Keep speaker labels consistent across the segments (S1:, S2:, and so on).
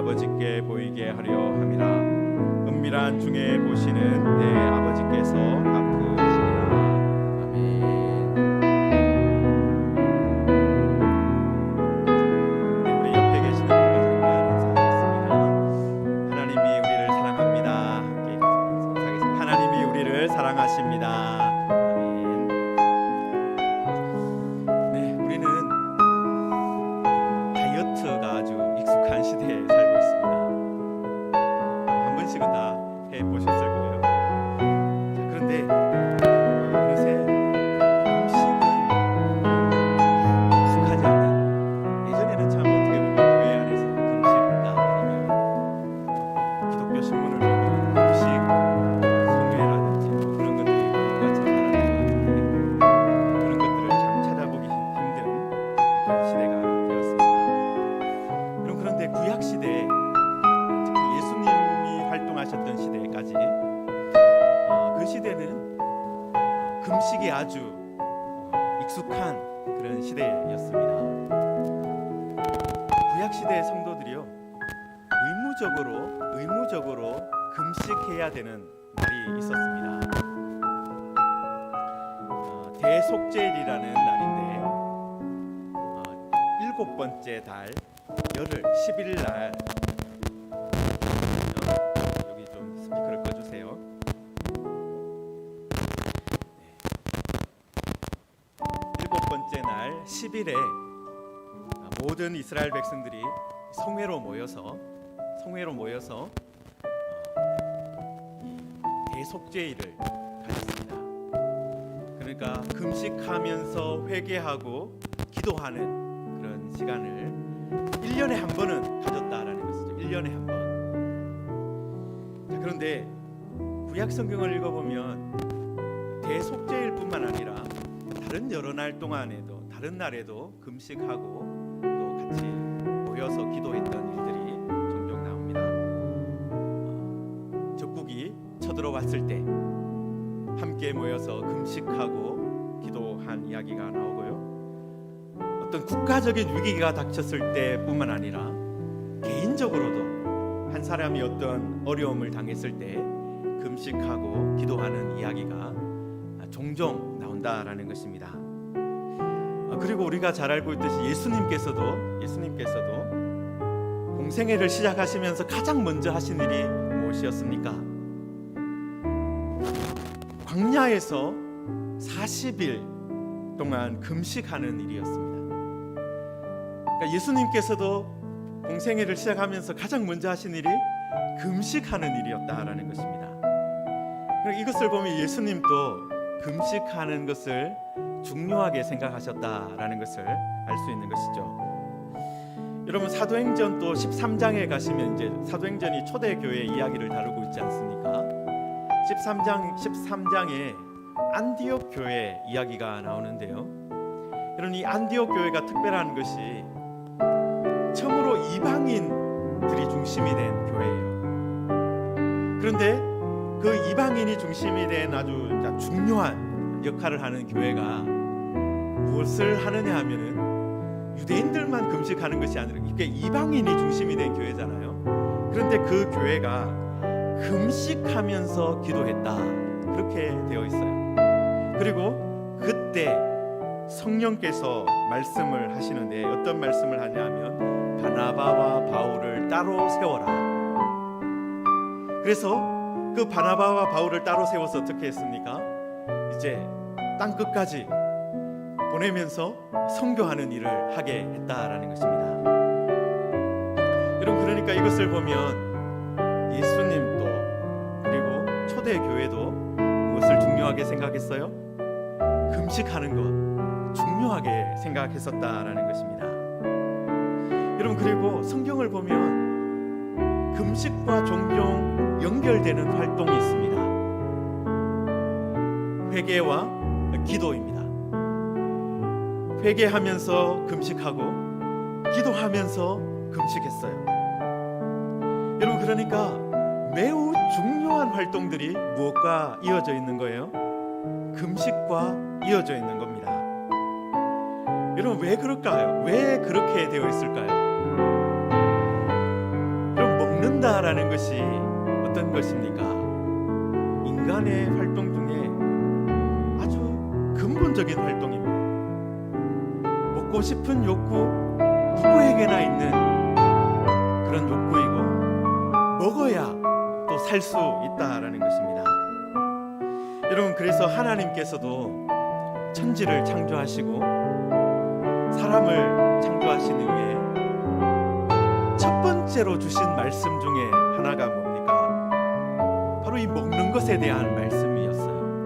S1: 아버지께 보이게 하려 함이라. 은밀한 중에 보시는 내 아버지께서 갚으시리라. 아멘. 네, 우리 옆에 계시는 분과 잠깐 인사하겠습니다. 하나님이 우리를 사랑합니다. 함께 인사하겠습니다. 하나님이 우리를 사랑하십니다. 아멘. 네, 우리는 다이어트가 아주 익숙한 시대에 살고 있습니다. 한 번씩은 다 해보셨을 거예요. 자, 그런데 어느새 음식은 익숙하지 않은, 예전에는 참 어떻게 보면 교회 안에서 금식이나 아니면 기독교 신문을 보면 금식 성회라든지 뭐 그런 것들이 우리가 참 많았던 것 같은데 그런 것들을 참 찾아보기 힘든 그런 시대가 되었습니다. 그런데 구약 시대에 특히 예수님이 활동하셨던 시대까지 그 시대는 금식이 아주 익숙한 그런 시대였습니다. 구약 시대의 성도들이요, 의무적으로 금식해야 되는 날이 있었습니다. 대속죄일이라는 날인데 7번째 달 열흘 10일 날, 여기 좀 스피커를 꺼주세요. 네. 7번째 날 10일에 모든 이스라엘 백성들이 성회로 모여서 대속죄일을 가졌습니다. 그러니까 금식하면서 회개하고 기도하는 그런 시간을 1년에 한 번은 가졌다라는 것이죠. 1년에 한 번. 자, 그런데 구약 성경을 읽어보면 대속죄일뿐만 아니라 다른 여러 날 동안에도, 다른 날에도 금식하고 또 같이 모여서 기도했던 일들이 종종 나옵니다. 적국이 쳐들어왔을 때 함께 모여서 금식하고 기도한 이야기가 나오고요. 어떤 국가적인 위기가 닥쳤을 때뿐만 아니라 개인적으로도 한 사람이 어떤 어려움을 당했을 때 금식하고 기도하는 이야기가 종종 나온다라는 것입니다. 그리고 우리가 잘 알고 있듯이 예수님께서도 공생애를 시작하시면서 가장 먼저 하신 일이 무엇이었습니까? 광야에서 40일 동안 금식하는 일이었습니다. 그러니까 예수님께서도 공생애를 시작하면서 가장 먼저 하신 일이 금식하는 일이었다라는 것입니다. 이것을 보면 예수님도 금식하는 것을 중요하게 생각하셨다라는 것을 알 수 있는 것이죠. 여러분, 사도행전 또 13장에 가시면 이제 사도행전이 초대교회 이야기를 다루고 있지 않습니까? 13장에 안디옥 교회 이야기가 나오는데요. 여러분, 이 안디옥 교회가 특별한 것이 처음으로 이방인들이 중심이 된 교회예요. 그런데 그 이방인이 중심이 된 아주 중요한 역할을 하는 교회가 무엇을 하느냐 하면은 유대인들만 금식하는 것이 아니라 이게 이방인이 중심이 된 교회잖아요. 그런데 그 교회가 금식하면서 기도했다, 그렇게 되어 있어요. 그리고 그때 성령께서 말씀을 하시는데 어떤 말씀을 하냐면 바나바와 바울을 따로 세워라. 그래서 그 바나바와 바울을 따로 세워서 어떻게 했습니까? 이제 땅 끝까지 보내면서 선교하는 일을 하게 했다라는 것입니다. 여러분, 그러니까 이것을 보면 예수님도 그리고 초대교회도 무엇을 중요하게 생각했어요? 금식하는 것 중요하게 생각했었다라는 것입니다. 여러분, 그리고 성경을 보면 금식과 종종 연결되는 활동이 있습니다. 회개와 기도입니다. 회개하면서 금식하고 기도하면서 금식했어요. 여러분, 그러니까 매우 중요한 활동들이 무엇과 이어져 있는 거예요? 금식과 이어져 있는 겁니다. 여러분, 왜 그럴까요? 왜 그렇게 되어 있을까요? 먹는다라는 것이 어떤 것입니까? 인간의 활동 중에 아주 근본적인 활동입니다. 먹고 싶은 욕구, 누구에게나 있는 그런 욕구이고, 먹어야 또 살 수 있다라는 것입니다. 여러분, 그래서 하나님께서도 천지를 창조하시고 사람을 창조하신 이후에 첫 번째로 주신 말씀 중에 하나가 뭡니까? 바로 이 먹는 것에 대한 말씀이었어요.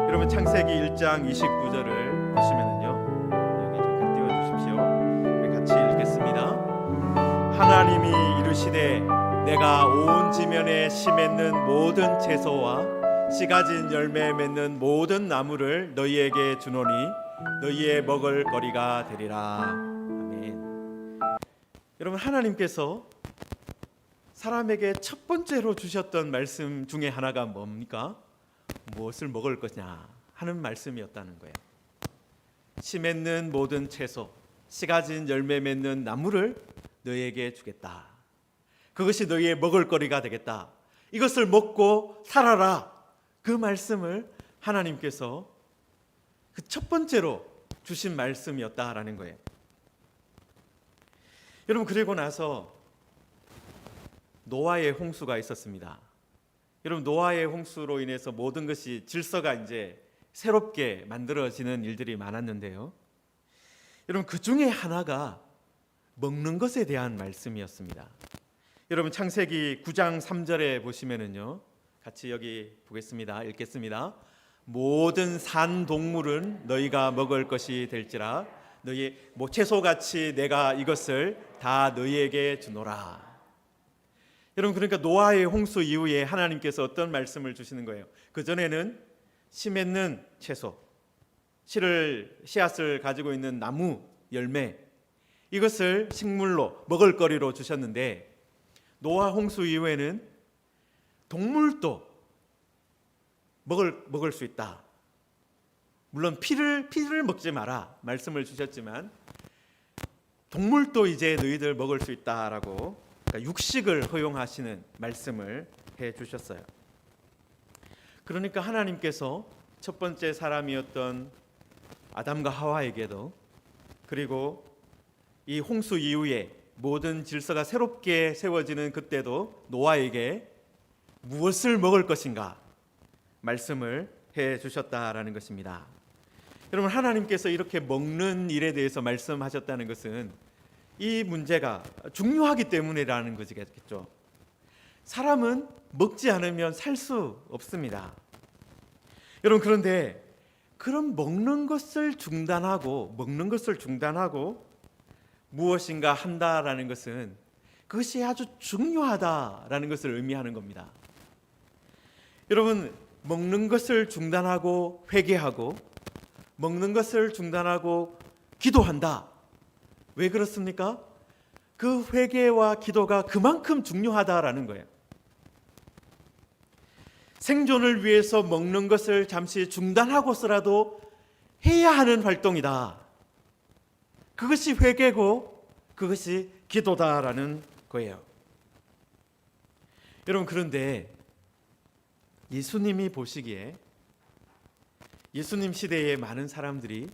S1: 여러분, 창세기 1장 29절을 보시면은요, 여기 잠깐 띄워주십시오. 우리 같이 읽겠습니다. 하나님이 이르시되 내가 온 지면에 씨 맺는 모든 채소와 씨 가진 열매 맺는 모든 나무를 너희에게 주노니 너희의 먹을 거리가 되리라. 아멘. 여러분, 하나님께서 사람에게 첫 번째로 주셨던 말씀 중에 하나가 뭡니까? 무엇을 먹을 거냐 하는 말씀이었다는 거예요. 씨 맺는 모든 채소, 씨 가진 열매 맺는 나무를 너희에게 주겠다. 그것이 너희의 먹을 거리가 되겠다. 이것을 먹고 살아라. 그 말씀을 하나님께서 그 첫 번째로 주신 말씀이었다라는 거예요. 여러분, 그리고 나서 노아의 홍수가 있었습니다. 여러분, 노아의 홍수로 인해서 모든 것이 질서가 이제 새롭게 만들어지는 일들이 많았는데요. 여러분, 그 중에 하나가 먹는 것에 대한 말씀이었습니다. 여러분, 창세기 9장 3절에 보시면은요, 같이 여기 보겠습니다. 읽겠습니다. 모든 산 동물은 너희가 먹을 것이 될지라 너희 채소같이 내가 이것을 다 너희에게 주노라. 여러분, 그러니까 노아의 홍수 이후에 하나님께서 어떤 말씀을 주시는 거예요? 그전에는 씨 맺는 채소, 씨앗을 가지고 있는 나무, 열매, 이것을 식물로 먹을거리로 주셨는데, 노아 홍수 이후에는 동물도 먹을 수 있다. 물론 피를 먹지 마라 말씀을 주셨지만 동물도 이제 너희들 먹을 수 있다라고, 그러니까 육식을 허용하시는 말씀을 해 주셨어요. 그러니까 하나님께서 첫 번째 사람이었던 아담과 하와에게도, 그리고 이 홍수 이후에 모든 질서가 새롭게 세워지는 그때도 노아에게 무엇을 먹을 것인가 말씀을 해 주셨다라는 것입니다. 여러분, 하나님께서 이렇게 먹는 일에 대해서 말씀하셨다는 것은 이 문제가 중요하기 때문이라는 것이겠죠. 사람은 먹지 않으면 살 수 없습니다. 여러분, 그런데 그런 먹는 것을 중단하고 무엇인가 한다라는 것은 그것이 아주 중요하다라는 것을 의미하는 겁니다. 여러분, 먹는 것을 중단하고 회개하고 먹는 것을 중단하고 기도한다. 왜 그렇습니까? 그 회개와 기도가 그만큼 중요하다라는 거예요. 생존을 위해서 먹는 것을 잠시 중단하고서라도 해야 하는 활동이다. 그것이 회개고 그것이 기도다라는 거예요. 여러분, 그런데 예수님이 보시기에 예수님 시대의 많은 사람들이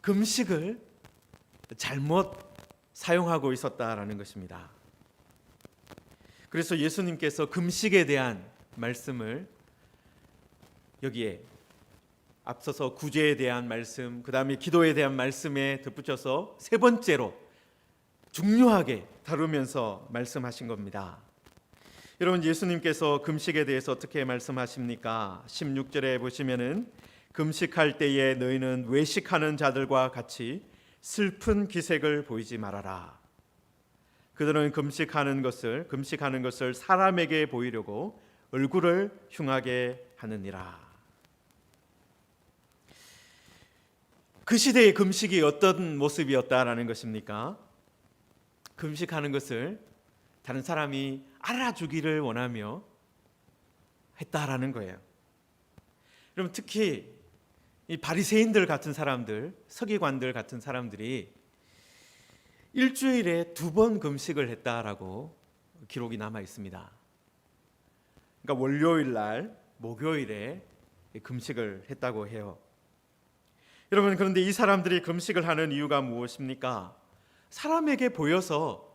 S1: 금식을 잘못 사용하고 있었다라는 것입니다. 그래서 예수님께서 금식에 대한 말씀을 여기에 앞서서 구제에 대한 말씀, 그 다음에 기도에 대한 말씀에 덧붙여서 세 번째로 중요하게 다루면서 말씀하신 겁니다. 여러분, 예수님께서 금식에 대해서 어떻게 말씀하십니까? 16절에 보시면은 금식할 때에 너희는 외식하는 자들과 같이 슬픈 기색을 보이지 말아라. 그들은 금식하는 것을 사람에게 보이려고 얼굴을 흉하게 하느니라. 그 시대의 금식이 어떤 모습이었다라는 것입니까? 금식하는 것을 다른 사람이 알아주기를 원하며 했다라는 거예요. 그럼 특히 이 바리새인들 같은 사람들, 서기관들 같은 사람들이 일주일에 2번 금식을 했다라고 기록이 남아 있습니다. 그러니까 월요일 날, 목요일에 금식을 했다고 해요. 여러분, 그런데 이 사람들이 금식을 하는 이유가 무엇입니까? 사람에게 보여서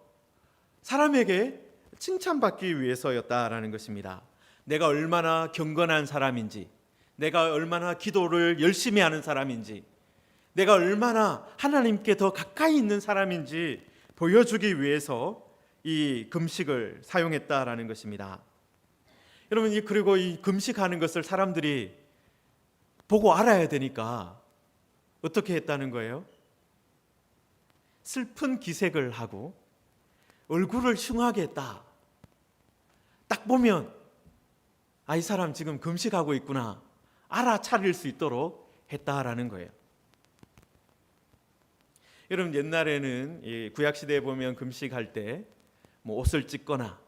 S1: 사람에게 칭찬받기 위해서였다라는 것입니다. 내가 얼마나 경건한 사람인지, 내가 얼마나 기도를 열심히 하는 사람인지, 내가 얼마나 하나님께 더 가까이 있는 사람인지 보여주기 위해서 이 금식을 사용했다라는 것입니다. 여러분, 그리고 이 금식하는 것을 사람들이 보고 알아야 되니까 어떻게 했다는 거예요? 슬픈 기색을 하고 얼굴을 흉하게 했다. 딱 보면 이 사람 지금 금식하고 있구나 알아차릴 수 있도록 했다라는 거예요. 여러분, 옛날에는 구약시대에 보면 금식할 때 뭐 옷을 찢거나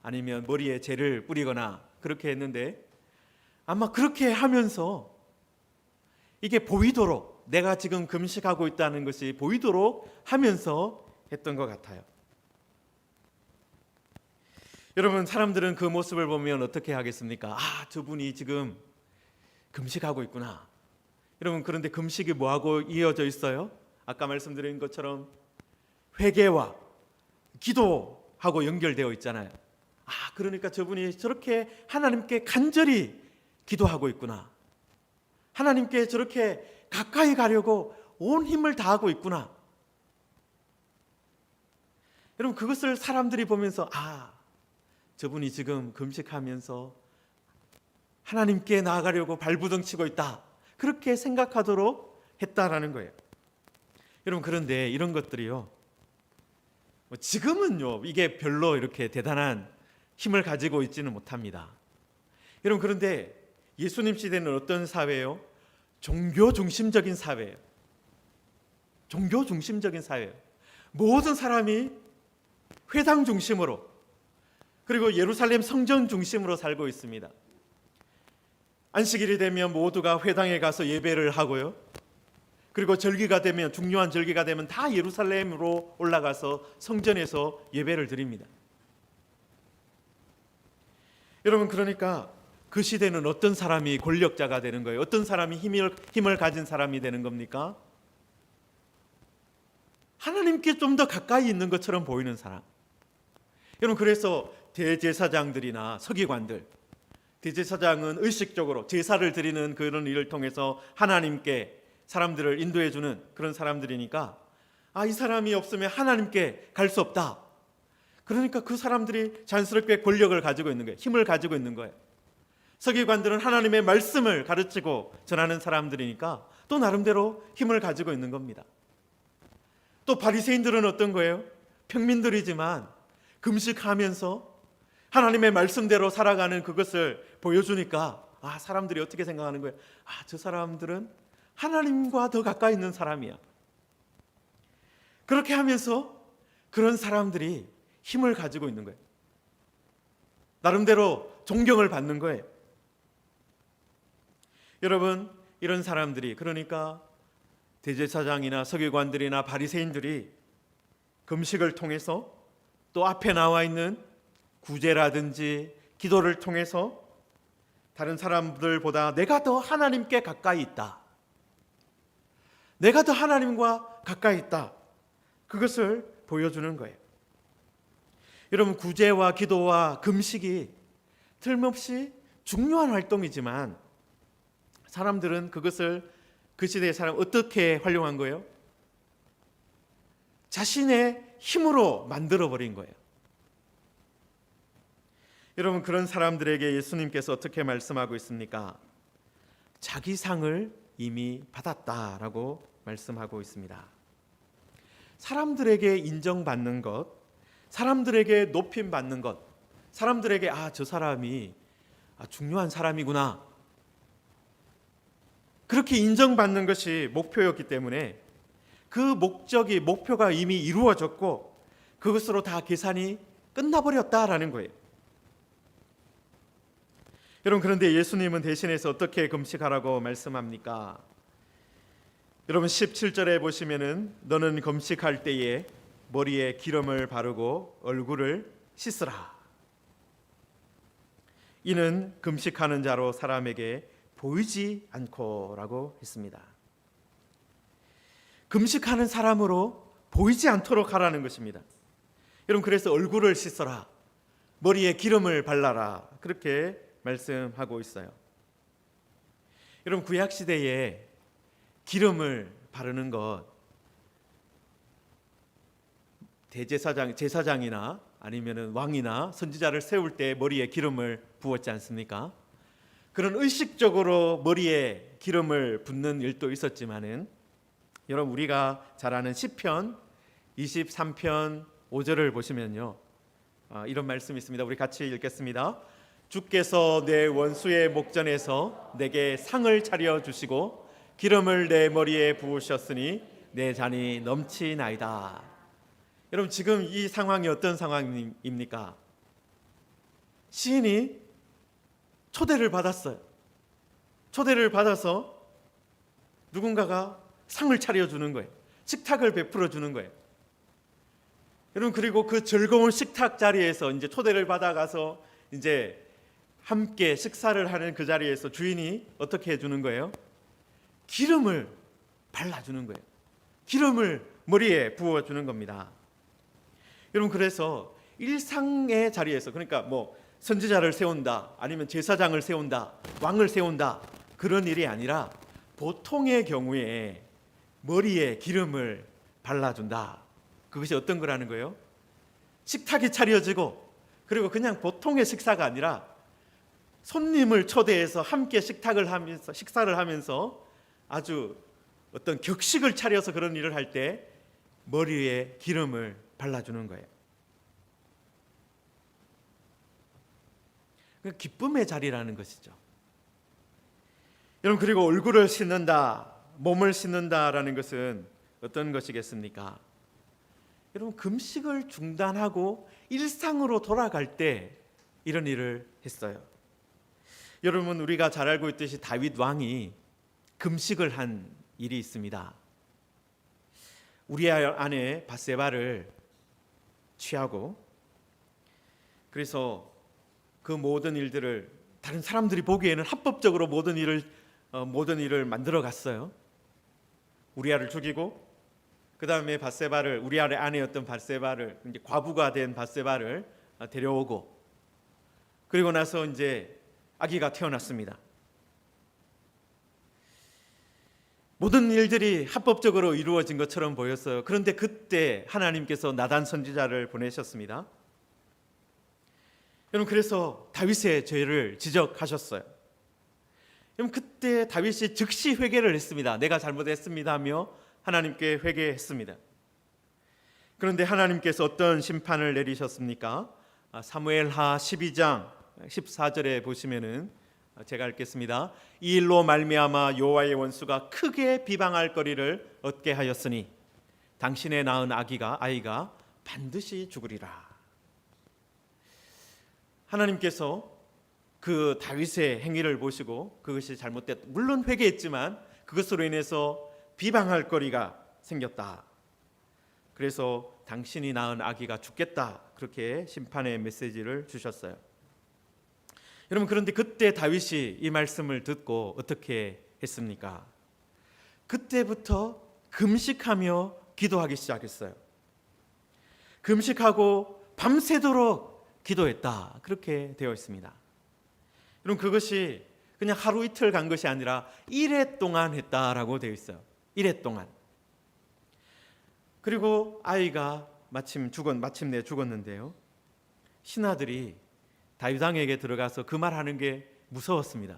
S1: 아니면 머리에 재를 뿌리거나 그렇게 했는데, 아마 그렇게 하면서 이게 보이도록, 내가 지금 금식하고 있다는 것이 보이도록 하면서 했던 것 같아요. 여러분, 사람들은 그 모습을 보면 어떻게 하겠습니까? 저분이 지금 금식하고 있구나. 여러분, 그런데 금식이 뭐하고 이어져 있어요? 아까 말씀드린 것처럼 회개와 기도하고 연결되어 있잖아요. 그러니까 저분이 저렇게 하나님께 간절히 기도하고 있구나. 하나님께 저렇게 가까이 가려고 온 힘을 다하고 있구나. 여러분, 그것을 사람들이 보면서 저분이 지금 금식하면서 하나님께 나아가려고 발부둥치고 있다. 그렇게 생각하도록 했다라는 거예요. 여러분, 그런데 이런 것들이요, 지금은요 이게 별로 이렇게 대단한 힘을 가지고 있지는 못합니다. 여러분, 그런데 예수님 시대는 어떤 사회예요? 종교 중심적인 사회예요. 종교 중심적인 사회예요. 모든 사람이 회당 중심으로, 그리고 예루살렘 성전 중심으로 살고 있습니다. 안식일이 되면 모두가 회당에 가서 예배를 하고요, 그리고 절기가 되면, 중요한 절기가 되면 다 예루살렘으로 올라가서 성전에서 예배를 드립니다. 여러분, 그러니까 그 시대는 어떤 사람이 권력자가 되는 거예요? 어떤 사람이 힘을 가진 사람이 되는 겁니까? 하나님께 좀 더 가까이 있는 것처럼 보이는 사람. 여러분, 그래서 대제사장들이나 서기관들, 대제사장은 의식적으로 제사를 드리는 그런 일을 통해서 하나님께 사람들을 인도해 주는 그런 사람들이니까 이 사람이 없으면 하나님께 갈 수 없다. 그러니까 그 사람들이 자연스럽게 권력을 가지고 있는 거예요. 힘을 가지고 있는 거예요. 서기관들은 하나님의 말씀을 가르치고 전하는 사람들이니까 또 나름대로 힘을 가지고 있는 겁니다. 또 바리새인들은 어떤 거예요? 평민들이지만 금식하면서 하나님의 말씀대로 살아가는 그것을 보여주니까 사람들이 어떻게 생각하는 거예요? 저 사람들은 하나님과 더 가까이 있는 사람이야. 그렇게 하면서 그런 사람들이 힘을 가지고 있는 거예요. 나름대로 존경을 받는 거예요. 여러분, 이런 사람들이, 그러니까 대제사장이나 서기관들이나 바리새인들이 금식을 통해서, 또 앞에 나와 있는 구제라든지 기도를 통해서 다른 사람들보다 내가 더 하나님께 가까이 있다, 내가 더 하나님과 가까이 있다, 그것을 보여주는 거예요. 여러분, 구제와 기도와 금식이 틀림없이 중요한 활동이지만 사람들은 그것을, 그 시대의 사람 어떻게 활용한 거예요? 자신의 힘으로 만들어버린 거예요. 여러분, 그런 사람들에게 예수님께서 어떻게 말씀하고 있습니까? 자기 상을 이미 받았다라고 말씀하고 있습니다. 사람들에게 인정받는 것, 사람들에게 높임 받는 것, 사람들에게 저 사람이 중요한 사람이구나, 그렇게 인정받는 것이 목표였기 때문에 그 목표가 이미 이루어졌고 그것으로 다 계산이 끝나버렸다라는 거예요. 여러분, 그런데 예수님은 대신해서 어떻게 금식하라고 말씀합니까? 여러분, 17절에 보시면은 너는 금식할 때에 머리에 기름을 바르고 얼굴을 씻으라. 이는 금식하는 자로 사람에게 보이지 않고라고 했습니다. 금식하는 사람으로 보이지 않도록 하라는 것입니다. 여러분, 그래서 얼굴을 씻어라, 머리에 기름을 발라라, 그렇게 말씀하고 있어요. 여러분, 구약 시대에 기름을 바르는 것, 제사장이나 아니면은 왕이나 선지자를 세울 때 머리에 기름을 부었지 않습니까? 그런 의식적으로 머리에 기름을 붓는 일도 있었지만은, 여러분, 우리가 잘 아는 시편 23편 5절을 보시면요, 이런 말씀이 있습니다. 우리 같이 읽겠습니다. 주께서 내 원수의 목전에서 내게 상을 차려 주시고 기름을 내 머리에 부으셨으니 내 잔이 넘치나이다. 여러분, 지금 이 상황이 어떤 상황입니까? 시인이 초대를 받았어요. 초대를 받아서 누군가가 상을 차려주는 거예요. 식탁을 베풀어 주는 거예요. 여러분, 그리고 그 즐거운 식탁 자리에서 이제 초대를 받아가서 이제 함께 식사를 하는 그 자리에서 주인이 어떻게 해주는 거예요? 기름을 발라주는 거예요. 기름을 머리에 부어주는 겁니다. 여러분, 그래서 일상의 자리에서, 그러니까 뭐 선지자를 세운다, 아니면 제사장을 세운다, 왕을 세운다, 그런 일이 아니라 보통의 경우에 머리에 기름을 발라준다. 그것이 어떤 거라는 거예요? 식탁이 차려지고, 그리고 그냥 보통의 식사가 아니라 손님을 초대해서 함께 식사를 하면서 아주 어떤 격식을 차려서 그런 일을 할 때 머리에 기름을 발라주는 거예요. 기쁨의 자리라는 것이죠. 여러분, 그리고 얼굴을 씻는다, 몸을 씻는다라는 것은 어떤 것이겠습니까? 여러분, 금식을 중단하고 일상으로 돌아갈 때 이런 일을 했어요. 여러분, 우리가 잘 알고 있듯이 다윗 왕이 금식을 한 일이 있습니다. 우리아 아내 밧세바를 취하고, 그래서 그 모든 일들을 다른 사람들이 보기에는 합법적으로 모든 일을 만들어 갔어요. 우리아를 죽이고, 그 다음에 밧세바를, 우리아의 아내였던 밧세바를, 이제 과부가 된 밧세바를 데려오고, 그리고 나서 이제 아기가 태어났습니다. 모든 일들이 합법적으로 이루어진 것처럼 보였어요. 그런데 그때 하나님께서 나단 선지자를 보내셨습니다. 여러분, 그래서 다윗의 죄를 지적하셨어요. 여러분, 그때 다윗이 즉시 회개를 했습니다. 내가 잘못했습니다 하며 하나님께 회개했습니다. 그런데 하나님께서 어떤 심판을 내리셨습니까? 사무엘하 12장 14절에 보시면은, 제가 읽겠습니다. 이 일로 말미암아 여호와의 원수가 크게 비방할 거리를 얻게 하였으니 당신의 낳은 아이가 반드시 죽으리라. 하나님께서 그 다윗의 행위를 보시고 그것이 잘못됐다, 물론 회개했지만 그것으로 인해서 비방할 거리가 생겼다. 그래서 당신이 낳은 아기가 죽겠다, 그렇게 심판의 메시지를 주셨어요. 여러분, 그런데 그때 다윗이 이 말씀을 듣고 어떻게 했습니까? 그때부터 금식하며 기도하기 시작했어요. 금식하고 밤새도록 기도했다, 그렇게 되어 있습니다. 여러분, 그것이 그냥 하루 이틀 간 것이 아니라 1회 동안 했다라고 되어 있어요. 1회 동안. 그리고 아이가 마침내 죽었는데요, 신하들이 다윗 왕에게 들어가서 그 말하는 게 무서웠습니다.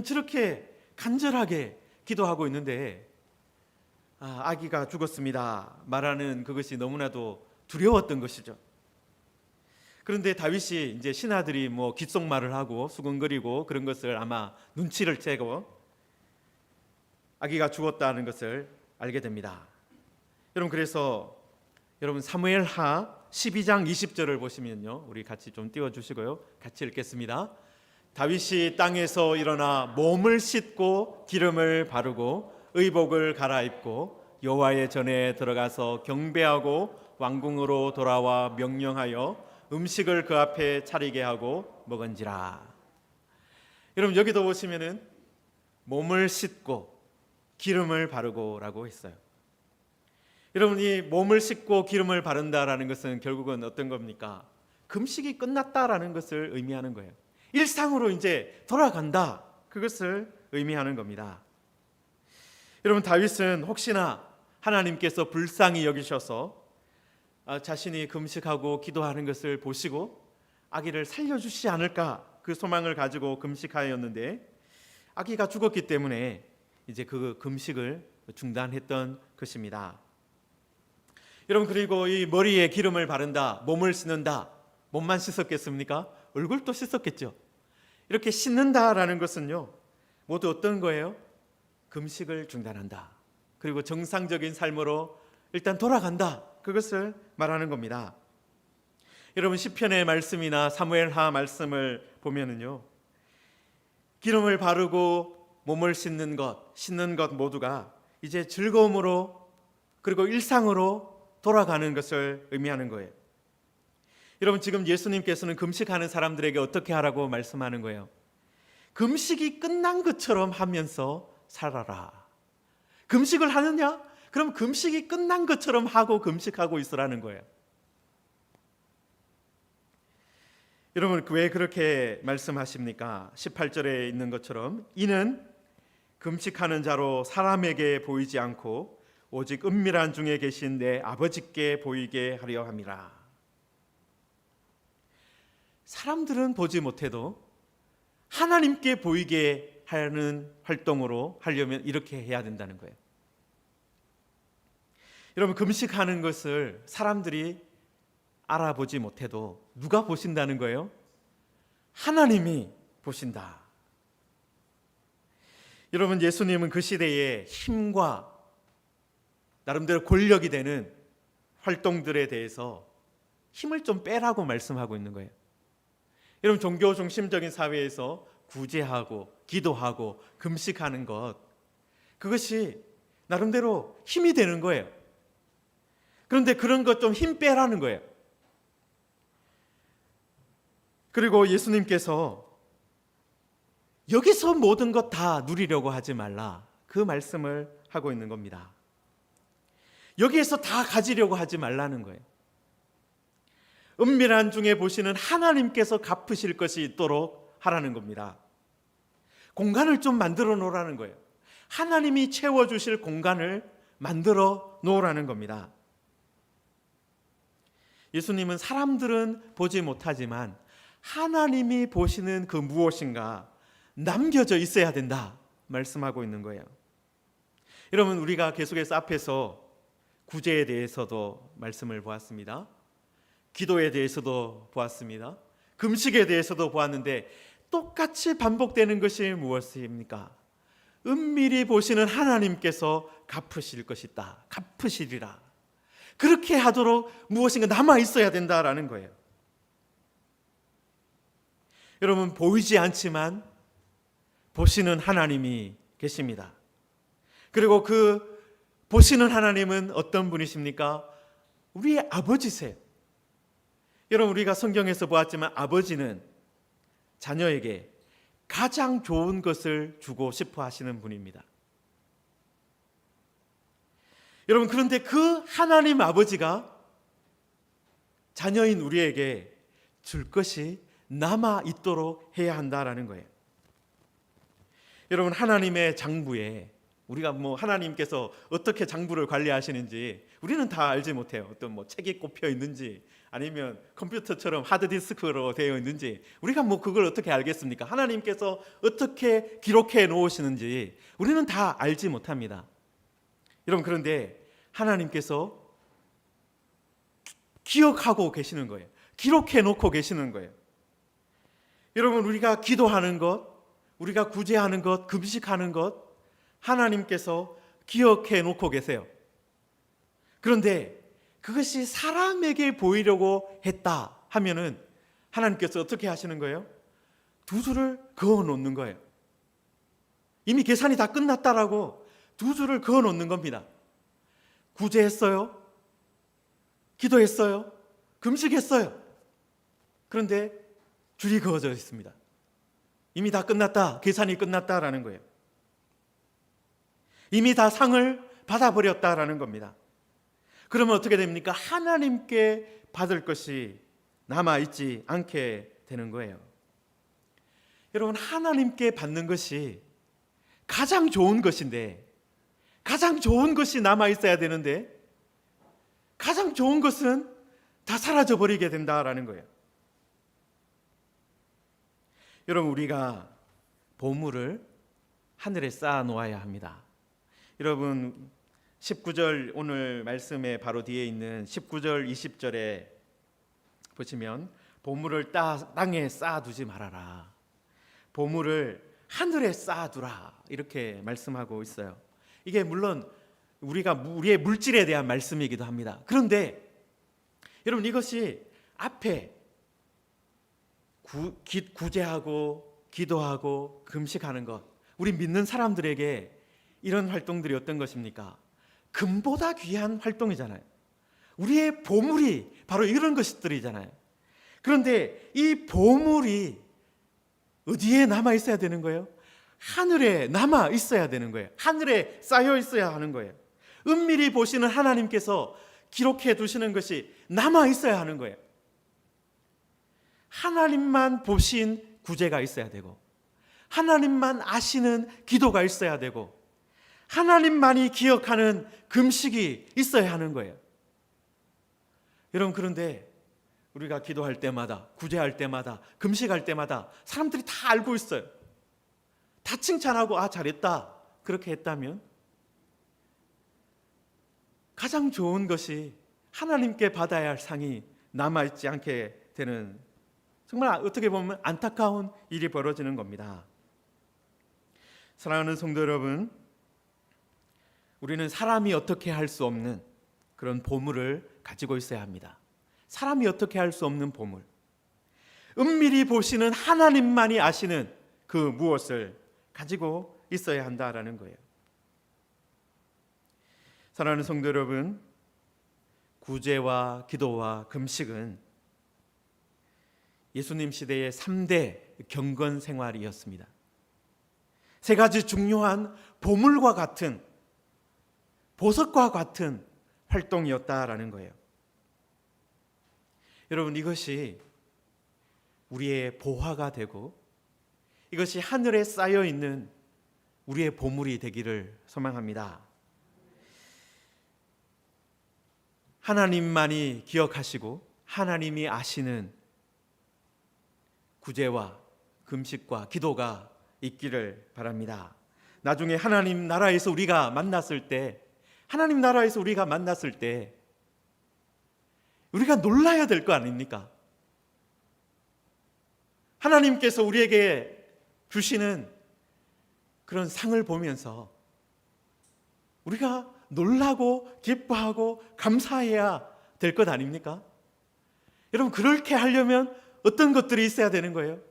S1: 저렇게 간절하게 기도하고 있는데 아기가 죽었습니다 말하는 그것이 너무나도 두려웠던 것이죠. 그런데 다윗이 이제 신하들이 뭐 귓속말을 하고 수근거리고 그런 것을 아마 눈치를 채고 아기가 죽었다는 것을 알게 됩니다. 여러분, 그래서 여러분 사무엘하 12장 20절을 보시면요, 우리 같이 좀 띄워주시고요, 같이 읽겠습니다. 다윗이 땅에서 일어나 몸을 씻고 기름을 바르고 의복을 갈아입고 여호와의 전에 들어가서 경배하고 왕궁으로 돌아와 명령하여 음식을 그 앞에 차리게 하고 먹은지라. 여러분 여기도 보시면은 몸을 씻고 기름을 바르고라고 했어요. 여러분 이 몸을 씻고 기름을 바른다라는 것은 결국은 어떤 겁니까? 금식이 끝났다라는 것을 의미하는 거예요. 일상으로 이제 돌아간다, 그것을 의미하는 겁니다. 여러분 다윗은 혹시나 하나님께서 불쌍히 여기셔서 자신이 금식하고 기도하는 것을 보시고 아기를 살려주시지 않을까, 그 소망을 가지고 금식하였는데 아기가 죽었기 때문에 이제 그 금식을 중단했던 것입니다. 여러분 그리고 이 머리에 기름을 바른다, 몸을 씻는다, 몸만 씻었겠습니까? 얼굴도 씻었겠죠. 이렇게 씻는다라는 것은요 모두 어떤 거예요? 금식을 중단한다, 그리고 정상적인 삶으로 일단 돌아간다, 그것을 말하는 겁니다. 여러분 시편의 말씀이나 사무엘하 말씀을 보면은요 기름을 바르고 몸을 씻는 것 모두가 이제 즐거움으로 그리고 일상으로 돌아가는 것을 의미하는 거예요. 여러분 지금 예수님께서는 금식하는 사람들에게 어떻게 하라고 말씀하는 거예요? 금식이 끝난 것처럼 하면서 살아라. 금식을 하느냐? 그럼 금식이 끝난 것처럼 하고 금식하고 있으라는 거예요. 여러분 왜 그렇게 말씀하십니까? 18절에 있는 것처럼 이는 금식하는 자로 사람에게 보이지 않고 오직 은밀한 중에 계신 내 아버지께 보이게 하려 함이라. 사람들은 보지 못해도 하나님께 보이게 하는 활동으로 하려면 이렇게 해야 된다는 거예요. 여러분 금식하는 것을 사람들이 알아보지 못해도 누가 보신다는 거예요? 하나님이 보신다. 여러분 예수님은 그 시대에 힘과 나름대로 권력이 되는 활동들에 대해서 힘을 좀 빼라고 말씀하고 있는 거예요. 여러분 종교 중심적인 사회에서 구제하고 기도하고 금식하는 것, 그것이 나름대로 힘이 되는 거예요. 그런데 그런 것 좀 힘 빼라는 거예요. 그리고 예수님께서 여기서 모든 것 다 누리려고 하지 말라, 그 말씀을 하고 있는 겁니다. 여기에서 다 가지려고 하지 말라는 거예요. 은밀한 중에 보시는 하나님께서 갚으실 것이 있도록 하라는 겁니다. 공간을 좀 만들어 놓으라는 거예요. 하나님이 채워주실 공간을 만들어 놓으라는 겁니다. 예수님은 사람들은 보지 못하지만 하나님이 보시는 그 무엇인가 남겨져 있어야 된다 말씀하고 있는 거예요. 여러분 우리가 계속해서 앞에서 구제에 대해서도 말씀을 보았습니다. 기도에 대해서도 보았습니다. 금식에 대해서도 보았는데 똑같이 반복되는 것이 무엇입니까? 은밀히 보시는 하나님께서 갚으실 것이다, 갚으시리라. 그렇게 하도록 무엇인가 남아 있어야 된다라는 거예요. 여러분 보이지 않지만 보시는 하나님이 계십니다. 그리고 그 보시는 하나님은 어떤 분이십니까? 우리의 아버지세요. 여러분 우리가 성경에서 보았지만 아버지는 자녀에게 가장 좋은 것을 주고 싶어 하시는 분입니다. 여러분 그런데 그 하나님 아버지가 자녀인 우리에게 줄 것이 남아 있도록 해야 한다라는 거예요. 여러분 하나님의 장부에 우리가 하나님께서 어떻게 장부를 관리하시는지 우리는 다 알지 못해요. 어떤 책이 꼽혀 있는지 아니면 컴퓨터처럼 하드디스크로 되어 있는지 우리가 그걸 어떻게 알겠습니까? 하나님께서 어떻게 기록해 놓으시는지 우리는 다 알지 못합니다. 여러분 그런데 하나님께서 기억하고 계시는 거예요. 기록해 놓고 계시는 거예요. 여러분 우리가 기도하는 것, 우리가 구제하는 것, 금식하는 것 하나님께서 기억해 놓고 계세요. 그런데 그것이 사람에게 보이려고 했다 하면은 하나님께서 어떻게 하시는 거예요? 두 줄을 그어 놓는 거예요. 이미 계산이 다 끝났다라고 두 줄을 그어 놓는 겁니다. 구제했어요? 기도했어요? 금식했어요? 그런데 줄이 그어져 있습니다. 이미 다 끝났다, 계산이 끝났다라는 거예요. 이미 다 상을 받아버렸다라는 겁니다. 그러면 어떻게 됩니까? 하나님께 받을 것이 남아있지 않게 되는 거예요. 여러분, 하나님께 받는 것이 가장 좋은 것인데, 가장 좋은 것이 남아있어야 되는데, 가장 좋은 것은 다 사라져버리게 된다라는 거예요. 여러분, 우리가 보물을 하늘에 쌓아 놓아야 합니다. 여러분, 19절 오늘 말씀에 바로 뒤에 있는 19절 20절에 보시면 보물을 땅에 쌓아두지 말아라, 보물을 하늘에 쌓아두라, 이렇게 말씀하고 있어요. 이게 물론 우리의 물질에 대한 말씀이기도 합니다. 그런데 여러분, 이것이 앞에 구제하고 기도하고 금식하는 것, 우리 믿는 사람들에게 이런 활동들이 어떤 것입니까? 금보다 귀한 활동이잖아요. 우리의 보물이 바로 이런 것들이잖아요. 그런데 이 보물이 어디에 남아 있어야 되는 거예요? 하늘에 남아 있어야 되는 거예요. 하늘에 쌓여 있어야 하는 거예요. 은밀히 보시는 하나님께서 기록해 두시는 것이 남아 있어야 하는 거예요. 하나님만 보신 구제가 있어야 되고, 하나님만 아시는 기도가 있어야 되고, 하나님만이 기억하는 금식이 있어야 하는 거예요. 여러분, 그런데 우리가 기도할 때마다, 구제할 때마다, 금식할 때마다 사람들이 다 알고 있어요. 다 칭찬하고 잘했다, 그렇게 했다면 가장 좋은 것이 하나님께 받아야 할 상이 남아있지 않게 되는, 정말 어떻게 보면 안타까운 일이 벌어지는 겁니다. 사랑하는 성도 여러분, 우리는 사람이 어떻게 할 수 없는 그런 보물을 가지고 있어야 합니다. 사람이 어떻게 할 수 없는 보물, 은밀히 보시는 하나님만이 아시는 그 무엇을 가지고 있어야 한다라는 거예요. 사랑하는 성도 여러분, 구제와 기도와 금식은 예수님 시대의 3대 경건 생활이었습니다. 세 가지 중요한 보물과 같은, 보석과 같은 활동이었다라는 거예요. 여러분, 이것이 우리의 보화가 되고, 이것이 하늘에 쌓여 있는 우리의 보물이 되기를 소망합니다. 하나님만이 기억하시고 하나님이 아시는 구제와 금식과 기도가 있기를 바랍니다. 나중에 하나님 나라에서 우리가 만났을 때, 우리가 놀라야 될 거 아닙니까? 하나님께서 우리에게 주시는 그런 상을 보면서 우리가 놀라고 기뻐하고 감사해야 될 것 아닙니까? 여러분, 그렇게 하려면 어떤 것들이 있어야 되는 거예요?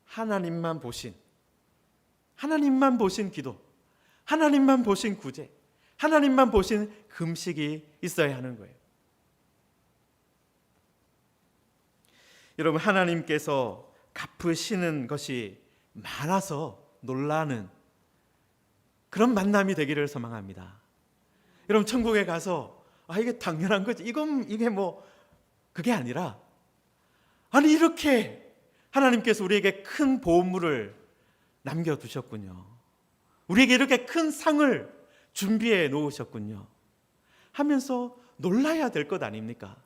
S1: 하나님만 보신 기도, 하나님만 보신 구제, 하나님만 보신 금식이 있어야 하는 거예요. 여러분, 하나님께서 갚으시는 것이 많아서 놀라는 그런 만남이 되기를 소망합니다. 여러분, 천국에 가서 이게 당연한 거지, 이게 뭐 그게 아니라, 이렇게 하나님께서 우리에게 큰 보물을 남겨두셨군요, 우리에게 이렇게 큰 상을 준비해 놓으셨군요 하면서 놀라야 될 것 아닙니까?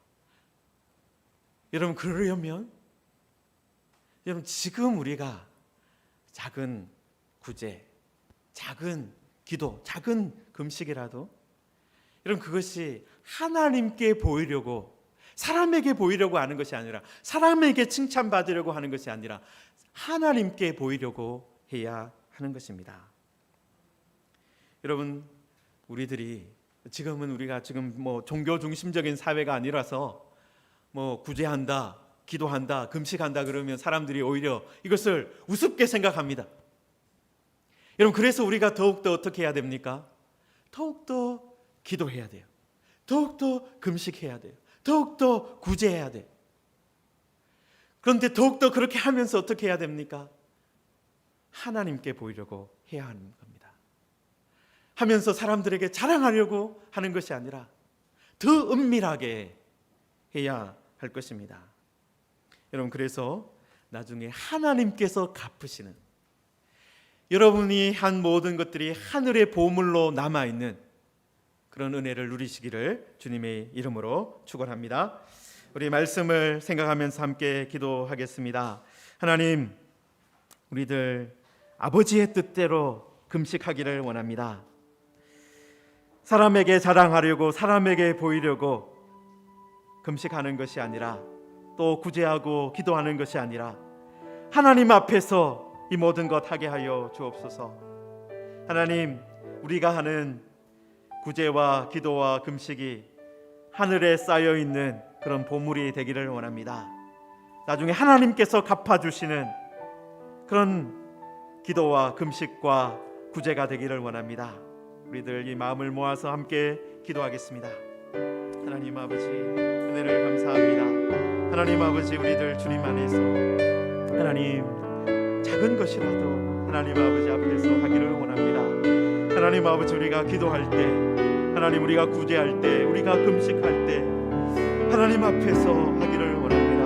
S1: 여러분, 그러려면 지금 우리가 작은 구제, 작은 기도, 작은 금식이라도, 여러분, 그것이 하나님께 보이려고, 사람에게 보이려고 하는 것이 아니라, 사람에게 칭찬받으려고 하는 것이 아니라 하나님께 보이려고 해야 하는 것입니다. 여러분, 우리들이 우리가 지금 종교 중심적인 사회가 아니라서 구제한다, 기도한다, 금식한다 그러면 사람들이 오히려 이것을 우습게 생각합니다. 여러분, 그래서 우리가 더욱더 어떻게 해야 됩니까? 더욱더 기도해야 돼요. 더욱더 금식해야 돼요. 더욱더 구제해야 돼요. 그런데 더욱더 그렇게 하면서 어떻게 해야 됩니까? 하나님께 보이려고 해야 하는 겁니다. 하면서 사람들에게 자랑하려고 하는 것이 아니라 더 은밀하게 해야 할 것입니다. 여러분, 그래서 나중에 하나님께서 갚으시는, 여러분이 한 모든 것들이 하늘의 보물로 남아있는 그런 은혜를 누리시기를 주님의 이름으로 축원합니다. 우리 말씀을 생각하면서 함께 기도하겠습니다. 하나님, 우리들 아버지의 뜻대로 금식하기를 원합니다. 사람에게 자랑하려고, 사람에게 보이려고 금식하는 것이 아니라, 또 구제하고 기도하는 것이 아니라 하나님 앞에서 이 모든 것 하게 하여 주옵소서. 하나님, 우리가 하는 구제와 기도와 금식이 하늘에 쌓여 있는 그런 보물이 되기를 원합니다. 나중에 하나님께서 갚아주시는 그런 기도와 금식과 구제가 되기를 원합니다. 우리들 이 마음을 모아서 함께 기도하겠습니다. 하나님 아버지, 은혜를 감사합니다. 하나님 아버지, 우리들 주님 안에서 하나님 작은 것이라도 하나님 아버지 앞에서 하기를 원합니다. 하나님 아버지, 우리가 기도할 때, 하나님 우리가 구제할 때, 우리가 금식할 때 하나님 앞에서 하기를 원합니다.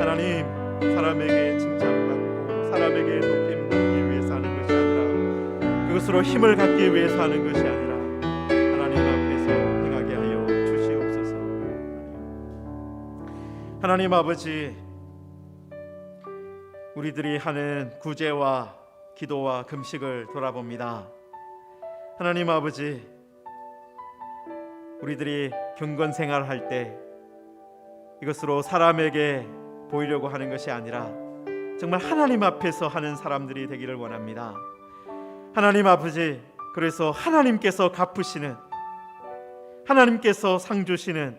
S1: 하나님, 사람에게 칭찬받고 사람에게 높임 받기 위해서 하는 것이 아니라, 그것으로 힘을 갖기 위해서 하는 것이 아니라 하나님 앞에서 행하게 하여 주시옵소서. 하나님 아버지, 우리들이 하는 구제와 기도와 금식을 돌아봅니다. 하나님 아버지, 우리들이 경건 생활할 때 이것으로 사람에게 보이려고 하는 것이 아니라 정말 하나님 앞에서 하는 사람들이 되기를 원합니다. 하나님 아버지, 그래서 하나님께서 갚으시는, 하나님께서 상 주시는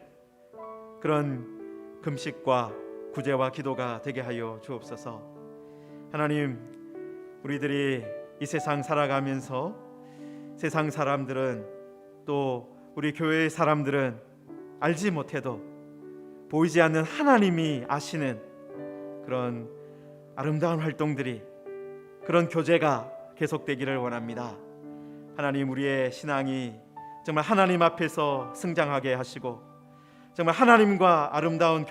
S1: 그런 금식과 구제와 기도가 되게 하여 주옵소서. 하나님, 우리들이 이 세상 살아가면서 세상 사람들은, 또 우리 교회의 사람들은 알지 못해도 보이지 않는 하나님이 아시는 그런 아름다운 활동들이, 그런 교제가 계속되기를 원합니다. 하나님, 우리의 신앙이 정말 하나님 앞에서 성장하게 하시고 정말 하나님과 아름다운